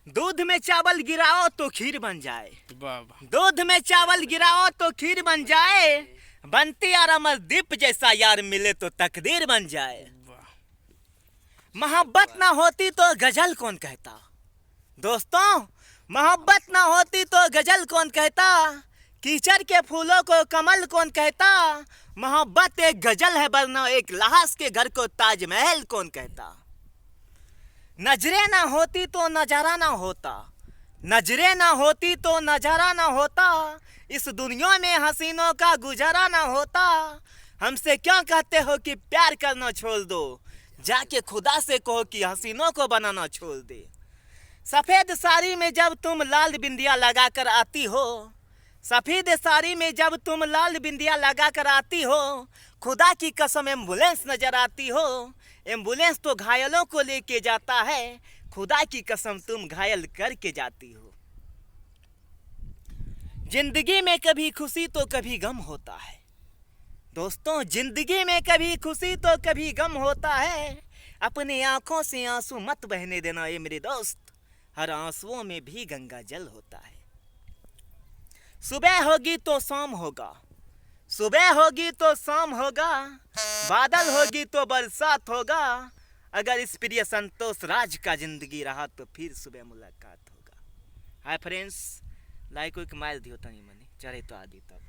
दूध में चावल गिराओ तो खीर बन जाए। वाह वाह। दूध में चावल गिराओ तो खीर बन जाए। बनती यार अमरदीप जैसा यार मिले तो तकदीर बन जाए। वाह। मोहब्बत ना होती तो गजल कौन कहता। दोस्तों, मोहब्बत ना होती तो गजल कौन कहता। कीचड़ के फूलों को कमल कौन कहता। मोहब्बत एक गजल है वरना एक लाश के घर को ताजमहल कौन कहता। नजरें ना होती तो नजारा ना होता। नजरें ना होती तो नजारा ना होता। इस दुनिया में हसीनों का गुजारा ना होता। हमसे क्यों कहते हो कि प्यार करना छोड़ दो। जाके खुदा से कहो कि हसीनों को बनाना छोड़ दे। सफेद साड़ी में जब तुम लाल बिंदिया लगाकर आती हो। सफेद साड़ी में जब तुम लाल बिंदिया लगाकर आती हो। खुदा की कसम एम्बुलेंस नजर आती हो। एम्बुलेंस तो घायलों को लेके जाता है। खुदा की कसम तुम घायल करके जाती हो। जिंदगी में कभी खुशी तो कभी गम होता है। दोस्तों, जिंदगी में कभी खुशी तो कभी गम होता है। अपनी आंखों से आंसू मत बहने देना ये मेरे दोस्त। हर आंसुओं में भी गंगा जल होता है। सुबह होगी तो शाम होगा। सुबह होगी तो शाम होगा। बादल होगी तो बरसात होगा। अगर इस प्रिय संतोष राज का जिंदगी रहा तो फिर सुबह मुलाकात होगा। हाय फ्रेंड्स, लाइक को एक माइल दियो तनी मनी चढ़े तो आदि तब।